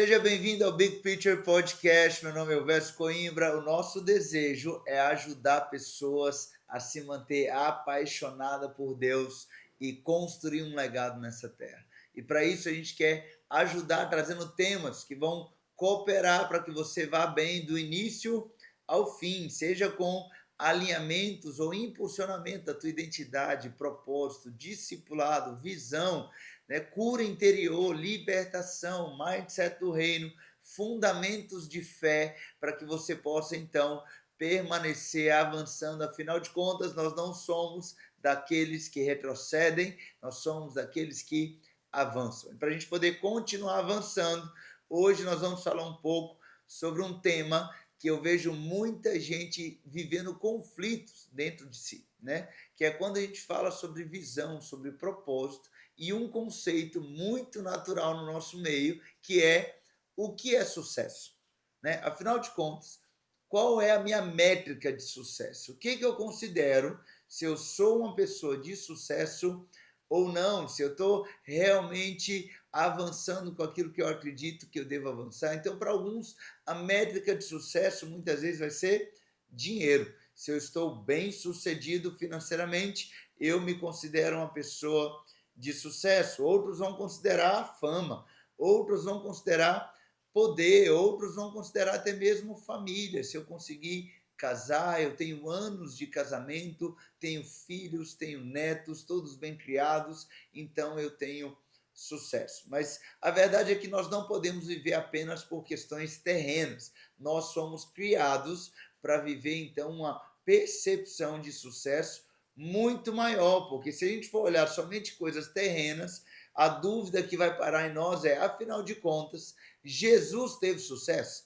Seja bem-vindo ao Big Picture Podcast. Meu nome é Elvésio Coimbra. O nosso desejo é ajudar pessoas a se manter apaixonadas por Deus e construir um legado nessa terra. E para isso a gente quer ajudar trazendo temas que vão cooperar para que você vá bem do início ao fim, seja com alinhamentos ou impulsionamento da tua identidade, propósito, discipulado, visão, né? Cura interior, libertação, mindset do reino, fundamentos de fé, para que você possa então permanecer avançando. Afinal de contas, nós não somos daqueles que retrocedem, nós somos daqueles que avançam. Para a gente poder continuar avançando, hoje nós vamos falar um pouco sobre um tema que eu vejo muita gente vivendo conflitos dentro de si, né? Que é quando a gente fala sobre visão, sobre propósito, e um conceito muito natural no nosso meio, que é o que é sucesso, né? Afinal de contas, qual é a minha métrica de sucesso? O que eu considero se eu sou uma pessoa de sucesso ou não, se eu estou realmente avançando com aquilo que eu acredito que eu devo avançar. Então, para alguns, a métrica de sucesso muitas vezes vai ser dinheiro. Se eu estou bem sucedido financeiramente, eu me considero uma pessoa de sucesso. Outros vão considerar fama, outros vão considerar poder, outros vão considerar até mesmo família. Se eu conseguir casar, eu tenho anos de casamento, tenho filhos, tenho netos, todos bem criados, então eu tenho sucesso. Mas a verdade é que nós não podemos viver apenas por questões terrenas. Nós somos criados para viver então uma percepção de sucesso muito maior, porque se a gente for olhar somente coisas terrenas, a dúvida que vai parar em nós é, afinal de contas, Jesus teve sucesso?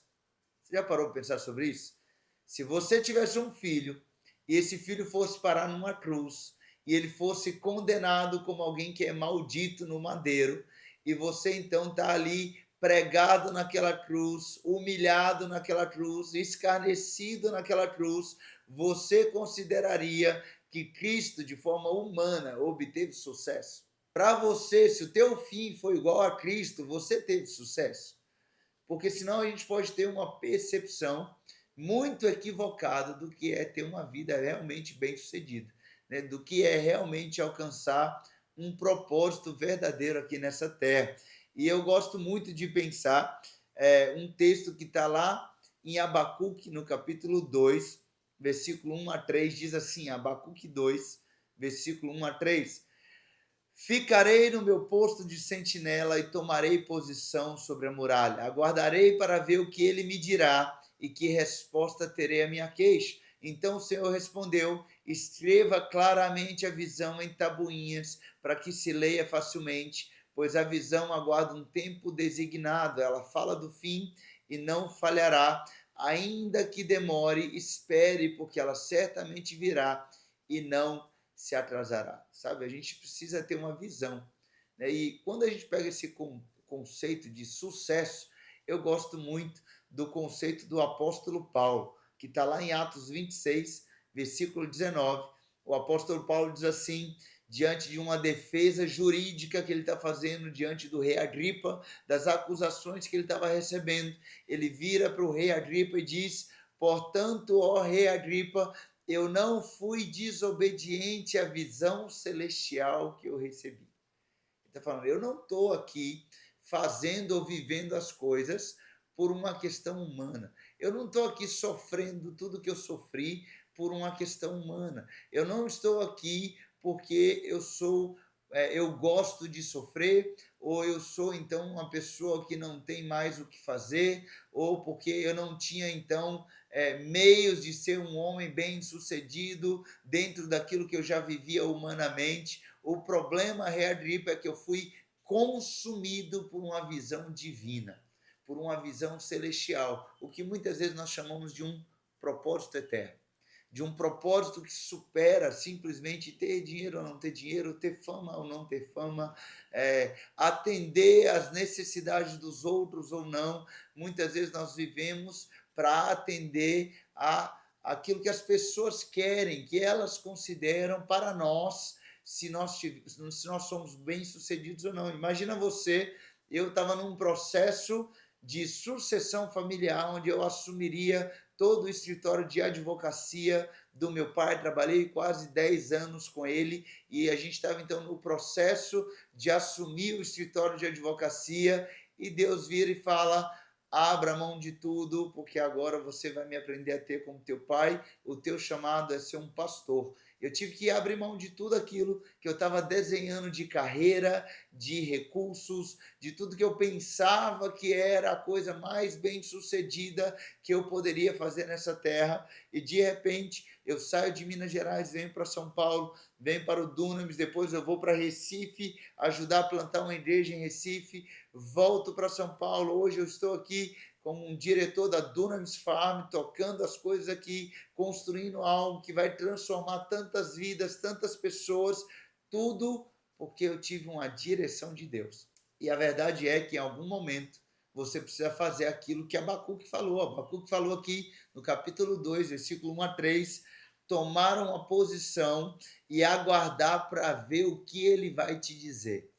Você já parou para pensar sobre isso? Se você tivesse um filho e esse filho fosse parar numa cruz e ele fosse condenado como alguém que é maldito no madeiro, e você então está ali pregado naquela cruz, humilhado naquela cruz, escarnecido naquela cruz, você consideraria que Cristo, de forma humana, obteve sucesso? Para você, se o teu fim foi igual a Cristo, você teve sucesso? Porque senão a gente pode ter uma percepção muito equivocada do que é ter uma vida realmente bem-sucedida, né? Do que é realmente alcançar um propósito verdadeiro aqui nessa terra. E eu gosto muito de pensar um texto que está lá em Abacuque, no capítulo 2, versículo 1 a 3, diz assim, Abacuque 2, versículo 1 a 3: Ficarei no meu posto de sentinela e tomarei posição sobre a muralha. Aguardarei para ver o que ele me dirá e que resposta terei à minha queixa. Então o Senhor respondeu: escreva claramente a visão em tabuinhas, para que se leia facilmente, pois a visão aguarda um tempo designado. Ela fala do fim e não falhará. Ainda que demore, espere, porque ela certamente virá e não se atrasará, sabe? A gente precisa ter uma visão, né? E quando a gente pega esse conceito de sucesso, eu gosto muito do conceito do apóstolo Paulo, que está lá em Atos 26, versículo 19. O apóstolo Paulo diz assim, diante de uma defesa jurídica que ele está fazendo diante do rei Agripa, das acusações que ele estava recebendo, ele vira para o rei Agripa e diz: portanto, ó rei Agripa, eu não fui desobediente à visão celestial que eu recebi. Ele está falando, eu não estou aqui fazendo ou vivendo as coisas por uma questão humana. Eu não estou aqui sofrendo tudo que eu sofri por uma questão humana. Eu não estou aqui porque eu gosto de sofrer, ou eu sou então uma pessoa que não tem mais o que fazer, ou porque eu não tinha então meios de ser um homem bem-sucedido dentro daquilo que eu já vivia humanamente. O problema, Rei Agripa, é que eu fui consumido por uma visão divina, por uma visão celestial, o que muitas vezes nós chamamos de um propósito eterno, de um propósito que supera simplesmente ter dinheiro ou não ter dinheiro, ter fama ou não ter fama, atender às necessidades dos outros ou não. Muitas vezes nós vivemos para atender a aquilo que as pessoas querem, que elas consideram para nós, se nós somos bem-sucedidos ou não. Imagina você, eu estava num processo de sucessão familiar, onde eu assumiria todo o escritório de advocacia do meu pai. Trabalhei quase 10 anos com ele e a gente estava então no processo de assumir o escritório de advocacia e Deus vira e fala: abra mão de tudo, porque agora você vai me aprender a ter como teu pai, o teu chamado é ser um pastor. Eu tive que abrir mão de tudo aquilo que eu estava desenhando de carreira, de recursos, de tudo que eu pensava que era a coisa mais bem sucedida que eu poderia fazer nessa terra. E de repente eu saio de Minas Gerais, venho para São Paulo, venho para o Dunamis, depois eu vou para Recife, ajudar a plantar uma igreja em Recife, volto para São Paulo. Hoje eu estou aqui como um diretor da Dunamis Farm, tocando as coisas aqui, construindo algo que vai transformar tantas vidas, tantas pessoas, tudo porque eu tive uma direção de Deus. E a verdade é que em algum momento você precisa fazer aquilo que Abacuque falou. Abacuque falou aqui no capítulo 2, versículo 1 a 3, tomar uma posição e aguardar para ver o que ele vai te dizer.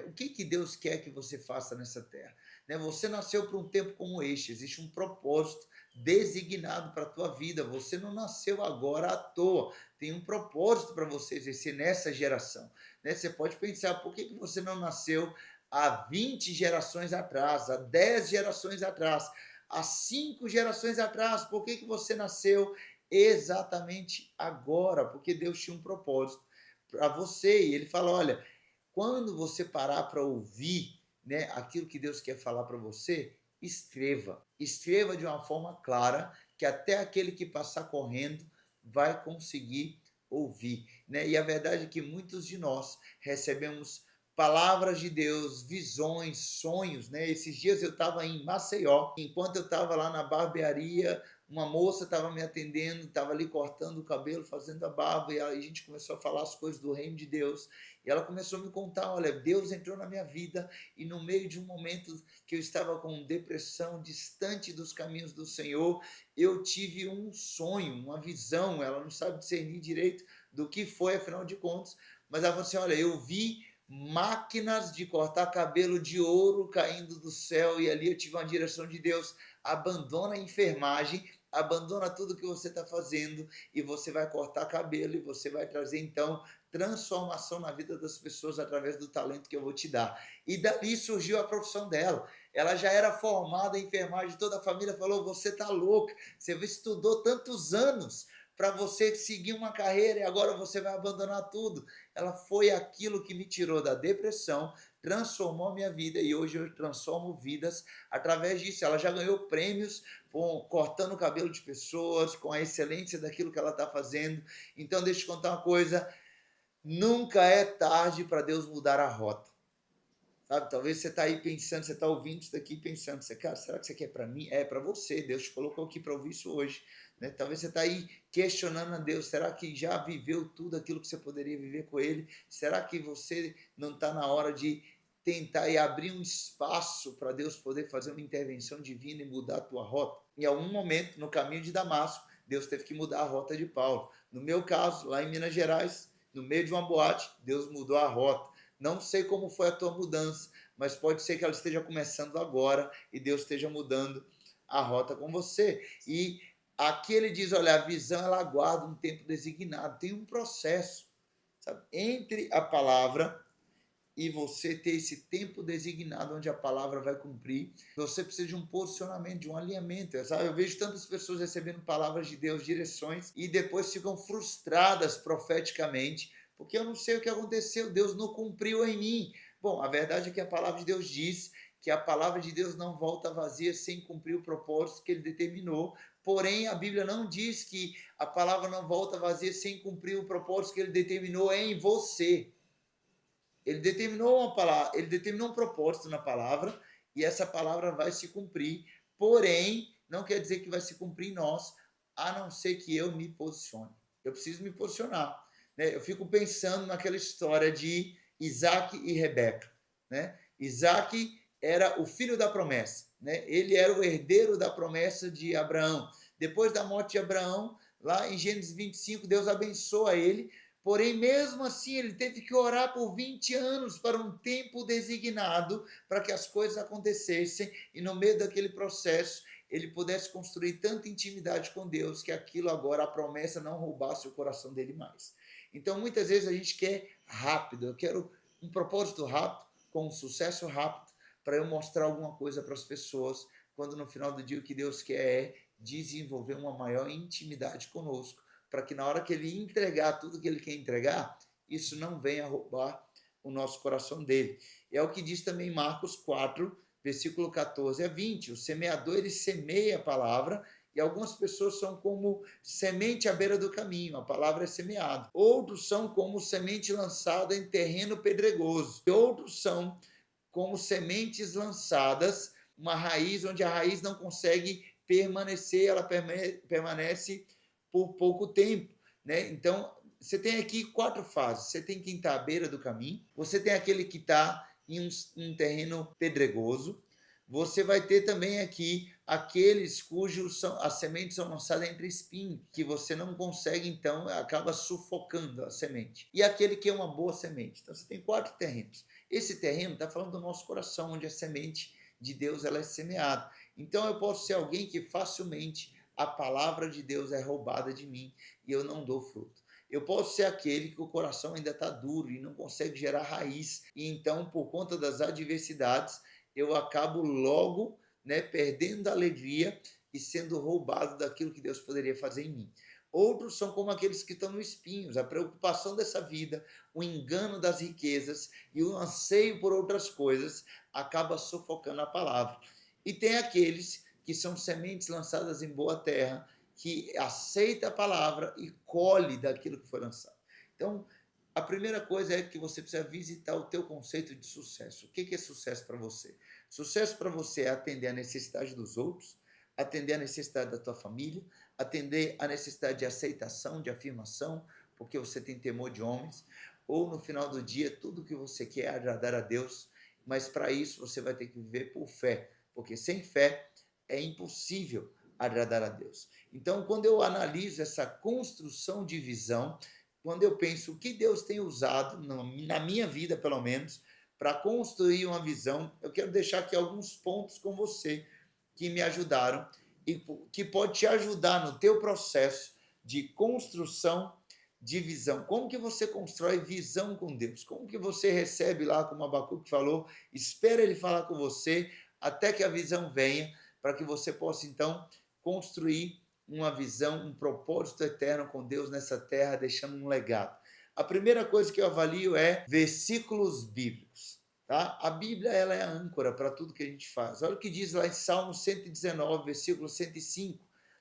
O que Deus quer que você faça nessa terra? Você nasceu para um tempo como este, existe um propósito designado para a tua vida. Você não nasceu agora à toa, tem um propósito para você exercer nessa geração. Você pode pensar, por que você não nasceu há 20 gerações atrás, há 10 gerações atrás, há 5 gerações atrás? Por que você nasceu exatamente agora? Porque Deus tinha um propósito para você e ele fala, olha, quando você parar para ouvir, aquilo que Deus quer falar para você, escreva. Escreva de uma forma clara, que até aquele que passar correndo vai conseguir ouvir. E a verdade é que muitos de nós recebemos palavras de Deus, visões, sonhos. Esses dias eu estava em Maceió, enquanto eu estava lá na barbearia, uma moça estava me atendendo, estava ali cortando o cabelo, fazendo a barba, e a gente começou a falar as coisas do reino de Deus. E ela começou a me contar, olha, Deus entrou na minha vida e no meio de um momento que eu estava com depressão, distante dos caminhos do Senhor, eu tive um sonho, uma visão. Ela não sabe discernir direito do que foi, afinal de contas, mas ela falou assim, olha, eu vi máquinas de cortar cabelo de ouro caindo do céu e ali eu tive uma direção de Deus, abandona a enfermagem, abandona tudo que você está fazendo e você vai cortar cabelo e você vai trazer então transformação na vida das pessoas através do talento que eu vou te dar. E dali surgiu a profissão dela. Ela já era formada em enfermagem, toda a família falou, você está louca, você estudou tantos anos para você seguir uma carreira e agora você vai abandonar tudo. Ela foi aquilo que me tirou da depressão, transformou a minha vida e hoje eu transformo vidas através disso. Ela já ganhou prêmios cortando o cabelo de pessoas, com a excelência daquilo que ela está fazendo. Então, deixa eu te contar uma coisa, nunca é tarde para Deus mudar a rota. Sabe? Talvez você está aí pensando, você está ouvindo isso daqui pensando, cara, será que isso aqui é para mim? É para você, Deus te colocou aqui para ouvir isso hoje. Talvez você está aí questionando a Deus, será que já viveu tudo aquilo que você poderia viver com Ele? Será que você não está na hora de tentar e abrir um espaço para Deus poder fazer uma intervenção divina e mudar a tua rota? Em algum momento, no caminho de Damasco, Deus teve que mudar a rota de Paulo. No meu caso, lá em Minas Gerais, no meio de uma boate, Deus mudou a rota. Não sei como foi a tua mudança, mas pode ser que ela esteja começando agora e Deus esteja mudando a rota com você. E aqui ele diz, olha, a visão ela aguarda um tempo designado, tem um processo, sabe? Entre a palavra e você ter esse tempo designado onde a palavra vai cumprir, você precisa de um posicionamento, de um alinhamento, sabe? Eu vejo tantas pessoas recebendo palavras de Deus, direções, e depois ficam frustradas profeticamente, porque eu não sei o que aconteceu, Deus não cumpriu em mim. Bom, a verdade é que a palavra de Deus diz que a palavra de Deus não volta vazia sem cumprir o propósito que ele determinou, porém a Bíblia não diz que a palavra não volta vazia sem cumprir o propósito que ele determinou em você. Ele determinou uma palavra, ele determinou um propósito na palavra e essa palavra vai se cumprir, porém não quer dizer que vai se cumprir em nós, a não ser que eu me posicione. Eu preciso me posicionar. Eu fico pensando naquela história de Isaac e Rebeca. Isaac era o filho da promessa. Ele era o herdeiro da promessa de Abraão. Depois da morte de Abraão, lá em Gênesis 25, Deus abençoa ele, Porém, mesmo assim, ele teve que orar por 20 anos para um tempo designado para que as coisas acontecessem e no meio daquele processo ele pudesse construir tanta intimidade com Deus que aquilo agora, a promessa, não roubasse o coração dele mais. Então, muitas vezes a gente quer rápido, eu quero um propósito rápido, com um sucesso rápido, para eu mostrar alguma coisa para as pessoas, quando no final do dia o que Deus quer é desenvolver uma maior intimidade conosco, para que na hora que ele entregar tudo que ele quer entregar, isso não venha roubar o nosso coração dele. É o que diz também Marcos 4, versículo 14 a 20. O semeador, ele semeia a palavra, e algumas pessoas são como semente à beira do caminho, a palavra é semeada. Outros são como semente lançada em terreno pedregoso. E outros são como sementes lançadas, uma raiz onde a raiz não consegue permanecer, ela permanece por pouco tempo, né? Então, você tem aqui 4 fases. Você tem quem está à beira do caminho, você tem aquele que está em um terreno pedregoso, você vai ter também aqui aqueles cujos as sementes são lançadas entre espinhos, que você não consegue, então acaba sufocando a semente. E aquele que é uma boa semente. Então você tem 4 terrenos. Esse terreno está falando do nosso coração, onde a semente de Deus ela é semeada. Então eu posso ser alguém que facilmente a palavra de Deus é roubada de mim e eu não dou fruto. Eu posso ser aquele que o coração ainda está duro e não consegue gerar raiz. E então, por conta das adversidades, eu acabo logo, né, perdendo a alegria e sendo roubado daquilo que Deus poderia fazer em mim. Outros são como aqueles que estão nos espinhos, a preocupação dessa vida, o engano das riquezas e o anseio por outras coisas acaba sufocando a palavra. E tem aqueles que são sementes lançadas em boa terra, que aceita a palavra e colhe daquilo que foi lançado. Então, a primeira coisa é que você precisa visitar o teu conceito de sucesso. O que é sucesso para você? Sucesso para você é atender a necessidade dos outros, atender a necessidade da tua família, atender a necessidade de aceitação, de afirmação, porque você tem temor de homens, ou no final do dia, tudo que você quer é agradar a Deus, mas para isso você vai ter que viver por fé, porque sem fé é impossível agradar a Deus. Então, quando eu analiso essa construção de visão, quando eu penso o que Deus tem usado, na minha vida pelo menos, para construir uma visão, eu quero deixar aqui alguns pontos com você que me ajudaram e que pode te ajudar no teu processo de construção de visão. Como que você constrói visão com Deus? Como que você recebe lá, como Abacuque falou, espera ele falar com você até que a visão venha, para que você possa então construir uma visão, um propósito eterno com Deus nessa terra, deixando um legado. A primeira coisa que eu avalio é versículos bíblicos. Tá? A Bíblia ela é a âncora para tudo que a gente faz. Olha o que diz lá em Salmo 119, versículo 105.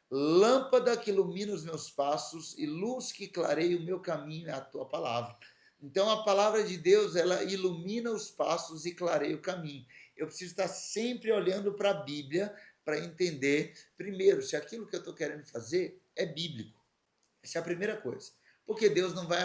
Lâmpada que ilumina os meus passos e luz que clareia o meu caminho é a tua palavra. Então a palavra de Deus ela ilumina os passos e clareia o caminho. Eu preciso estar sempre olhando para a Bíblia para entender, primeiro, se aquilo que eu estou querendo fazer é bíblico. Essa é a primeira coisa. Porque Deus não vai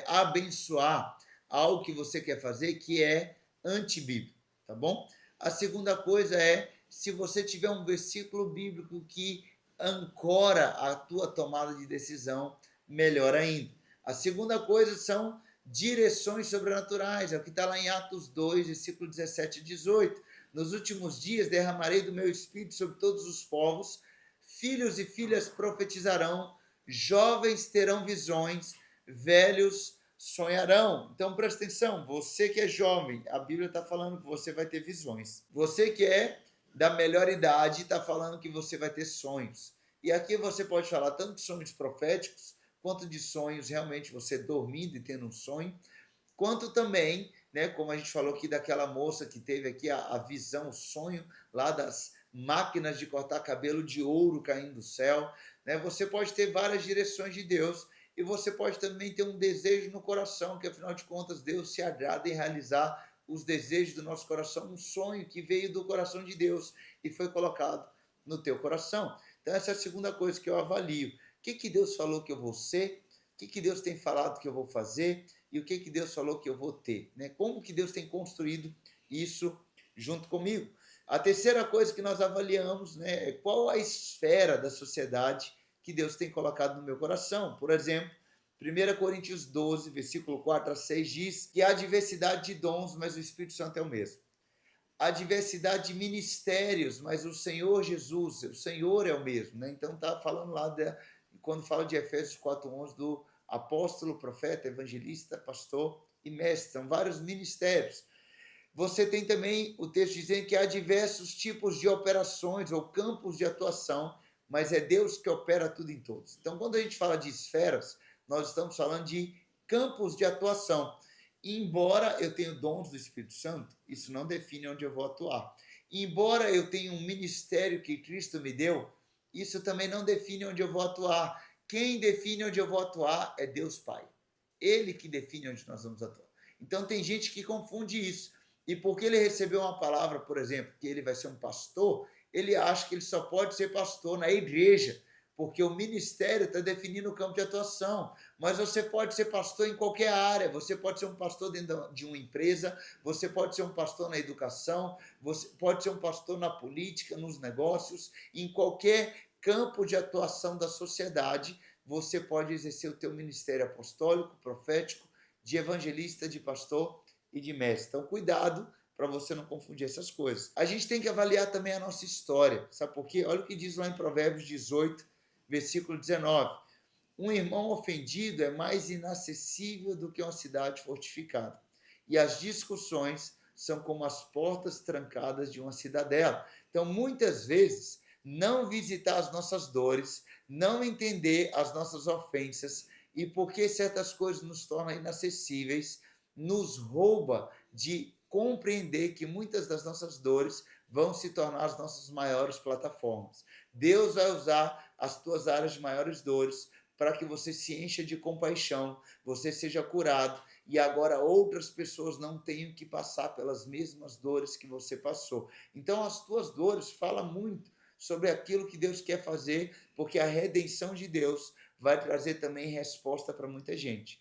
abençoar algo que você quer fazer que é antibíblico, tá bom? A segunda coisa é, se você tiver um versículo bíblico que ancora a tua tomada de decisão, melhor ainda. A segunda coisa são direções sobrenaturais, é o que está lá em Atos 2, versículo 17 e 18. Nos últimos dias derramarei do meu espírito sobre todos os povos, filhos e filhas profetizarão, jovens terão visões, velhos sonharão. Então presta atenção, você que é jovem, a Bíblia está falando que você vai ter visões. Você que é da melhor idade está falando que você vai ter sonhos. E aqui você pode falar tanto de sonhos proféticos, quanto de sonhos realmente você dormindo e tendo um sonho, quanto também, né, como a gente falou aqui daquela moça que teve aqui a visão, o sonho lá das máquinas de cortar cabelo de ouro caindo do céu, né? Você pode ter várias direções de Deus e você pode também ter um desejo no coração, que afinal de contas Deus se agrada em realizar os desejos do nosso coração, um sonho que veio do coração de Deus e foi colocado no teu coração. Então essa é a segunda coisa que eu avalio. O que Deus falou que eu vou ser? O que Deus tem falado que eu vou fazer? E o que Deus falou que eu vou ter? Né? Como que Deus tem construído isso junto comigo? A terceira coisa que nós avaliamos, né, é qual a esfera da sociedade que Deus tem colocado no meu coração. Por exemplo, 1 Coríntios 12, versículo 4 a 6 diz que há diversidade de dons, mas o Espírito Santo é o mesmo. Há diversidade de ministérios, mas o Senhor Jesus, o Senhor é o mesmo, né? Então está falando lá, quando fala de Efésios 4:11, do apóstolo, profeta, evangelista, pastor e mestre. São vários ministérios. Você tem também o texto dizendo que há diversos tipos de operações ou campos de atuação, mas é Deus que opera tudo em todos. Então, quando a gente fala de esferas, nós estamos falando de campos de atuação. Embora eu tenha dons do Espírito Santo, isso não define onde eu vou atuar. Embora eu tenha um ministério que Cristo me deu, isso também não define onde eu vou atuar. Quem define onde eu vou atuar é Deus Pai. Ele que define onde nós vamos atuar. Então tem gente que confunde isso. E porque ele recebeu uma palavra, por exemplo, que ele vai ser um pastor, ele acha que ele só pode ser pastor na igreja, porque o ministério está definindo o campo de atuação. Mas você pode ser pastor em qualquer área, você pode ser um pastor dentro de uma empresa, você pode ser um pastor na educação, você pode ser um pastor na política, nos negócios, em qualquer campo de atuação da sociedade, você pode exercer o teu ministério apostólico, profético, de evangelista, de pastor e de mestre. Então, cuidado para você não confundir essas coisas. A gente tem que avaliar também a nossa história, sabe por quê? Olha o que diz lá em Provérbios 18, versículo 19. Um irmão ofendido é mais inacessível do que uma cidade fortificada. E as discussões são como as portas trancadas de uma cidadela. Então, muitas vezes, não visitar as nossas dores, não entender as nossas ofensas e porque certas coisas nos tornam inacessíveis, nos rouba de compreender que muitas das nossas dores vão se tornar as nossas maiores plataformas. Deus vai usar as tuas áreas de maiores dores para que você se encha de compaixão, você seja curado e agora outras pessoas não tenham que passar pelas mesmas dores que você passou. Então as tuas dores falam muito sobre aquilo que Deus quer fazer, porque a redenção de Deus vai trazer também resposta para muita gente.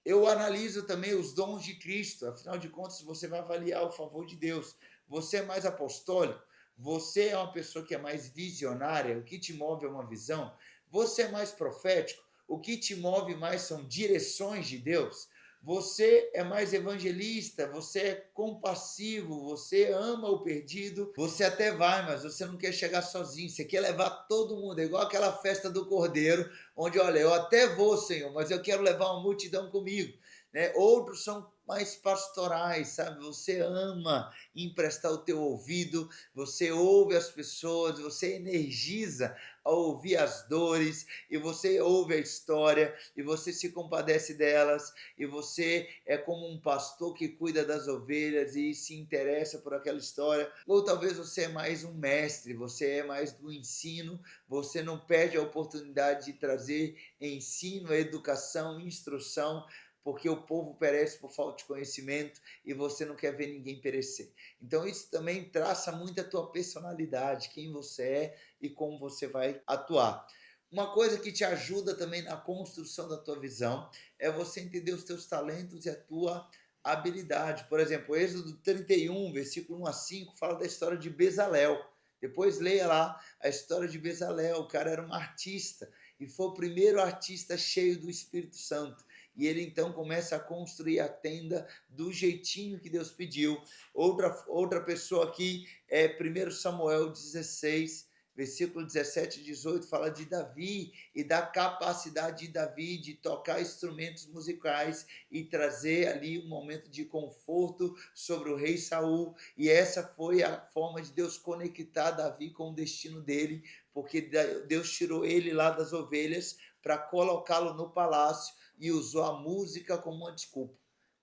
Eu analiso também os dons de Cristo, afinal de contas, você vai avaliar o favor de Deus. Você é mais apostólico? Você é uma pessoa que é mais visionária? O que te move é uma visão? Você é mais profético? O que te move mais são direções de Deus? Você é mais evangelista, você é compassivo, você ama o perdido, você até vai, mas você não quer chegar sozinho, você quer levar todo mundo, é igual aquela festa do Cordeiro, onde, olha, eu até vou, Senhor, mas eu quero levar uma multidão comigo, né? Outros são mais pastorais, sabe? Você ama emprestar o teu ouvido, você ouve as pessoas, você energiza ao ouvir as dores, e você ouve a história, e você se compadece delas, e você é como um pastor que cuida das ovelhas e se interessa por aquela história. Ou talvez você é mais um mestre, você é mais do ensino, você não perde a oportunidade de trazer ensino, educação, instrução, porque o povo perece por falta de conhecimento e você não quer ver ninguém perecer. Então isso também traça muito a tua personalidade, quem você é e como você vai atuar. Uma coisa que te ajuda também na construção da tua visão é você entender os teus talentos e a tua habilidade. Por exemplo, Êxodo 31, versículo 1 a 5, fala da história de Bezalel. Depois leia lá a história de Bezalel. O cara era um artista e foi o primeiro artista cheio do Espírito Santo. E ele então começa a construir a tenda do jeitinho que Deus pediu. Outra pessoa aqui é 1 Samuel 16, versículo 17 e 18, fala de Davi e da capacidade de Davi de tocar instrumentos musicais e trazer ali um momento de conforto sobre o rei Saul. E essa foi a forma de Deus conectar Davi com o destino dele, porque Deus tirou ele lá das ovelhas para colocá-lo no palácio e usou a música como uma desculpa.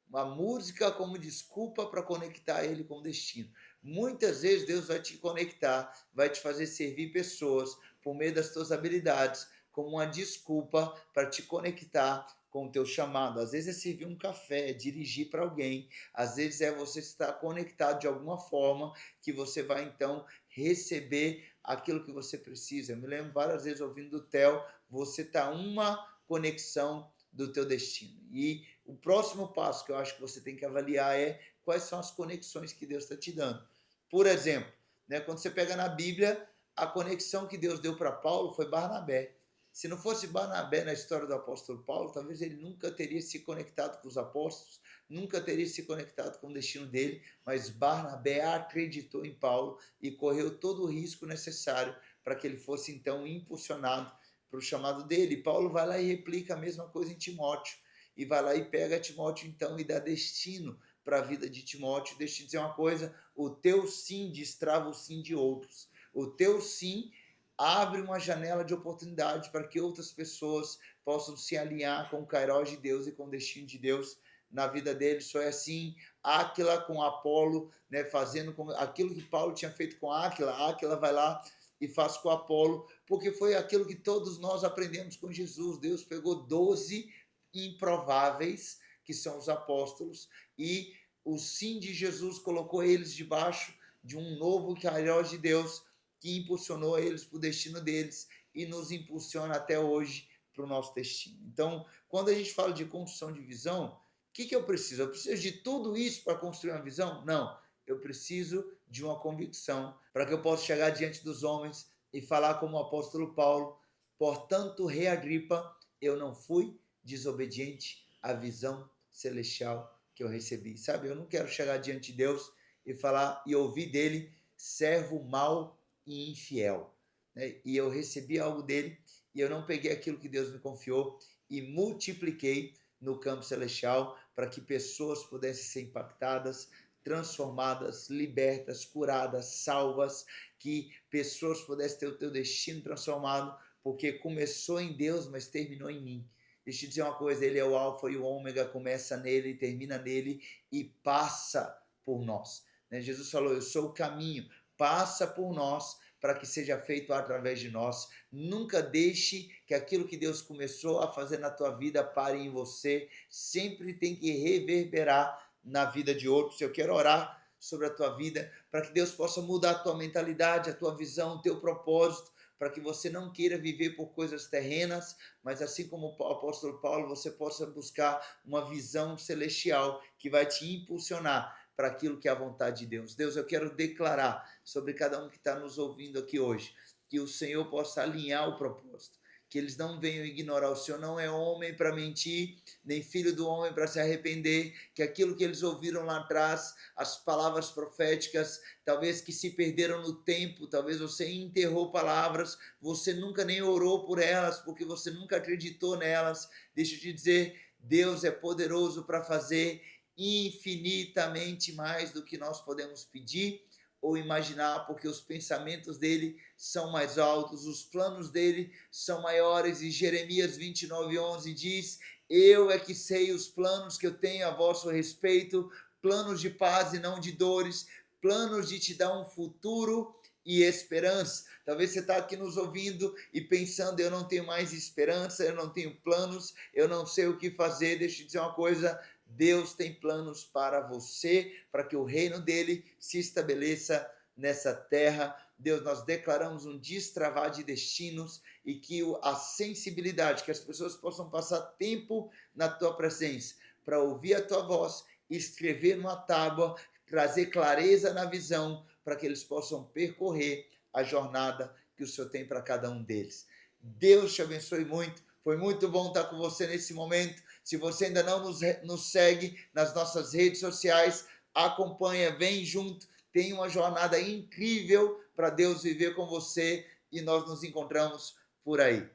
Uma música como desculpa para conectar ele com o destino. Muitas vezes Deus vai te conectar, vai te fazer servir pessoas por meio das tuas habilidades, como uma desculpa para te conectar com o teu chamado. Às vezes é servir um café, é dirigir para alguém, às vezes é você estar conectado de alguma forma que você vai então receber aquilo que você precisa. Eu me lembro várias vezes ouvindo do Theo, você está uma conexão do teu destino. E o próximo passo que eu acho que você tem que avaliar é quais são as conexões que Deus está te dando. Por exemplo, né, quando você pega na Bíblia, a conexão que Deus deu para Paulo foi Barnabé. Se não fosse Barnabé na história do apóstolo Paulo, talvez ele nunca teria se conectado com os apóstolos, nunca teria se conectado com o destino dele, mas Barnabé acreditou em Paulo e correu todo o risco necessário para que ele fosse então impulsionado para o chamado dele. E Paulo vai lá e replica a mesma coisa em Timóteo, e vai lá e pega Timóteo então e dá destino para a vida de Timóteo. Deixa eu te dizer uma coisa, o teu sim destrava o sim de outros. O teu sim abre uma janela de oportunidade para que outras pessoas possam se alinhar com o Kairos de Deus e com o destino de Deus na vida deles. Foi assim, Áquila com Apolo, né, fazendo aquilo que Paulo tinha feito com Áquila. Áquila vai lá e faz com Apolo, porque foi aquilo que todos nós aprendemos com Jesus. Deus pegou 12 improváveis, que são os apóstolos, e o sim de Jesus colocou eles debaixo de um novo Kairos de Deus, que impulsionou eles para o destino deles e nos impulsiona até hoje para o nosso destino. Então, quando a gente fala de construção de visão, o que eu preciso? Eu preciso de tudo isso para construir uma visão? Não. Eu preciso de uma convicção para que eu possa chegar diante dos homens e falar como o apóstolo Paulo: portanto, rei Agripa, eu não fui desobediente à visão celestial que eu recebi. Sabe, eu não quero chegar diante de Deus e falar e ouvir dele: servo mau e infiel, né? E eu recebi algo dele e eu não peguei aquilo que Deus me confiou e multipliquei no campo celestial para que pessoas pudessem ser impactadas, transformadas, libertas, curadas, salvas, que pessoas pudessem ter o teu destino transformado, porque começou em Deus, mas terminou em mim. Deixa eu dizer uma coisa, ele é o alfa e o ômega, começa nele, termina nele e passa por nós. Jesus falou, eu sou o caminho, passa por nós para que seja feito através de nós. Nunca deixe que aquilo que Deus começou a fazer na tua vida pare em você. Sempre tem que reverberar na vida de outros. Eu quero orar sobre a tua vida para que Deus possa mudar a tua mentalidade, a tua visão, o teu propósito, para que você não queira viver por coisas terrenas, mas assim como o apóstolo Paulo, você possa buscar uma visão celestial que vai te impulsionar para aquilo que é a vontade de Deus. Deus, eu quero declarar sobre cada um que está nos ouvindo aqui hoje, que o Senhor possa alinhar o propósito, que eles não venham ignorar. O Senhor não é homem para mentir, nem filho do homem para se arrepender, que aquilo que eles ouviram lá atrás, as palavras proféticas, talvez que se perderam no tempo, talvez você enterrou palavras, você nunca nem orou por elas, porque você nunca acreditou nelas. Deixa eu te dizer, Deus é poderoso para fazer infinitamente mais do que nós podemos pedir ou imaginar, porque os pensamentos dele são mais altos, os planos dele são maiores, e Jeremias 29:11 diz, eu é que sei os planos que eu tenho a vosso respeito, planos de paz e não de dores, planos de te dar um futuro e esperança. Talvez você está aqui nos ouvindo e pensando, eu não tenho mais esperança, eu não tenho planos, eu não sei o que fazer. Deixa eu te dizer uma coisa, Deus tem planos para você, para que o reino dele se estabeleça nessa terra. Deus, nós declaramos um destravar de destinos e que a sensibilidade, que as pessoas possam passar tempo na tua presença, para ouvir a tua voz, escrever numa tábua, trazer clareza na visão, para que eles possam percorrer a jornada que o Senhor tem para cada um deles. Deus te abençoe muito. Foi muito bom estar com você nesse momento. Se você ainda não nos segue nas nossas redes sociais, acompanha, vem junto. Tem uma jornada incrível para Deus viver com você e nós nos encontramos por aí.